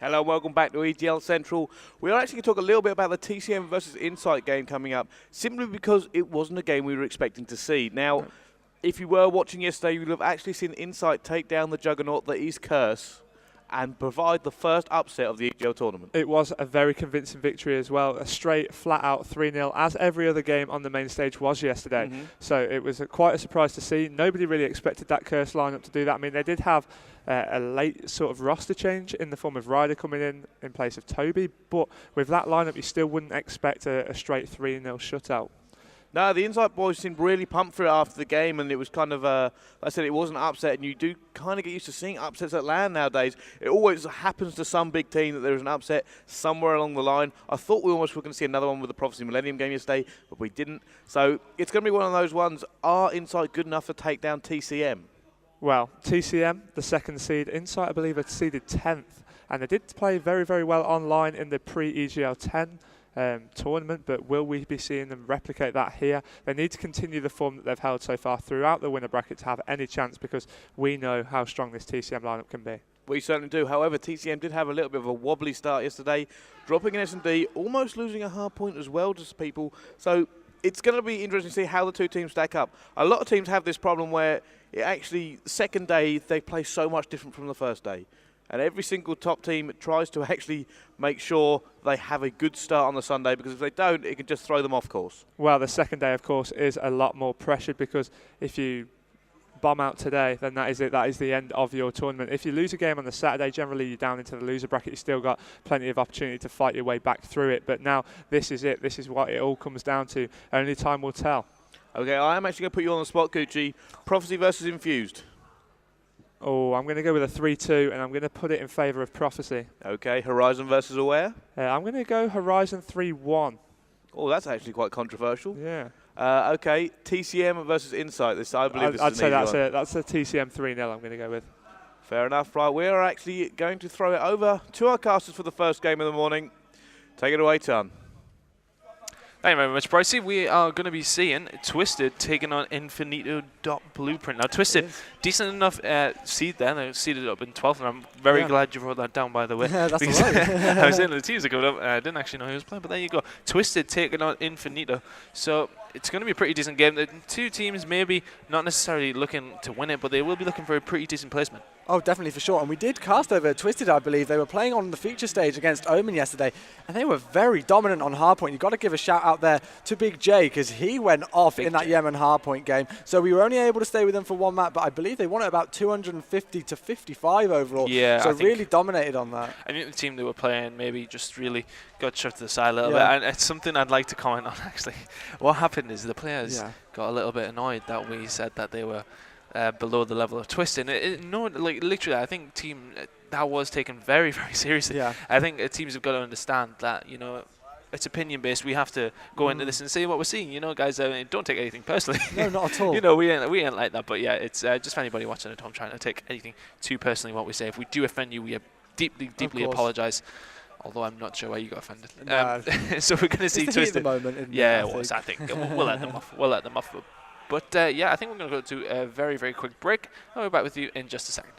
Hello, welcome back to EGL Central. We are actually going to talk a little bit about the TCM versus Insight game coming up, simply because it wasn't a game we were expecting to see. Now, if you were watching yesterday, you would have actually seen Insight take down the juggernaut that is Curse and provide the first upset of the EGL tournament. It was a very convincing victory as well, a straight, flat-out 3-0, as every other game on the main stage was yesterday. So it was quite a surprise to see. Nobody really expected that Curse lineup to do that. I mean, they did have a late sort of roster change in the form of Ryder coming in place of Toby, but with that lineup, you still wouldn't expect a straight 3-0 shutout. No, the Insight boys seemed really pumped for it after the game, and it was kind of, like I said, it wasn't an upset, and you do kind of get used to seeing upsets at LAN nowadays. It always happens to some big team that there is an upset somewhere along the line. I thought we almost were going to see another one with the Prophecy Millennium game yesterday, but we didn't. So it's going to be one of those ones. Are Insight good enough to take down TCM? Well, TCM, the second seed, Insight, I believe, are seeded 10th, and they did play very, very well online in the pre-EGL10 tournament, but will we be seeing them replicate that here? They need to continue the form that they've held so far throughout the winner bracket to have any chance, because we know how strong this TCM lineup can be. We certainly do. However, TCM did have a little bit of a wobbly start yesterday, dropping an S&D, almost losing a hard point as well to people. So it's going to be interesting to see how the two teams stack up. A lot of teams have this problem where it actually, second day, they play so much different from the first day. And every single top team tries to actually make sure they have a good start on the Sunday, because if they don't, it can just throw them off course. Well, the second day, of course, is a lot more pressured, because if you bomb out today, then that is it. That is the end of your tournament. If you lose a game on the Saturday, generally you're down into the loser bracket. You've still got plenty of opportunity to fight your way back through it. But now this is it. This is what it all comes down to. Only time will tell. Okay, I am actually going to put you on the spot, Gucci. Prophecy versus Infused. Oh, I'm going to go with a 3-2, and I'm going to put it in favour of Prophecy. Okay, Horizon versus Aware. I'm going to go Horizon 3-1. Oh, that's actually quite controversial. Yeah. Okay, TCM versus Insight. This, I believe, I'd say that's a TCM 3-0 I'm going to go with. Fair enough. Right, we are actually going to throw it over to our casters for the first game of the morning. Take it away, Ton. Thank you very much, Brycey. We are going to be seeing Twisted taking on Infinitio Blueprint. Now, Twisted, decent enough seed there. They seeded up in 12th, and I'm very glad you wrote that down, by the way. Yeah, that's all right. I was in the teams that coming up, and I didn't actually know who was playing, but there you go. Twisted taking on Infinitio. So it's going to be a pretty decent game. The two teams maybe not necessarily looking to win it, but they will be looking for a pretty decent placement. Oh, definitely, for sure. And we did cast over Twisted, I believe. They were playing on the feature stage against Omen yesterday, and they were very dominant on hardpoint. You've got to give a shout out there to Big J, because he went off in that Yemen hardpoint game. So we were only able to stay with them for one map, but I believe they won it about 250 to 55 overall. Yeah, so really dominated on that. I think the team they were playing maybe just really got shoved to the side a little bit. And it's something I'd like to comment on, actually. What happened is the players got a little bit annoyed that we said that they were below the level of Twisted. No, like literally, I think team that was taken very, very seriously. Yeah. I think teams have got to understand that, you know, it's opinion based. We have to go into this and say what we're seeing. You know, guys, don't take anything personally. No, not at all. You know, we ain't like that. But yeah, it's just for anybody watching at home trying to take anything too personally what we say. If we do offend you, we deeply apologise. Although I'm not sure why you got offended. Nah. So we're going to see Twisted. Yeah, it was. I think we'll let them off. We'll let them off. But yeah, I think we're going to go to a very, very quick break. I'll be back with you in just a second.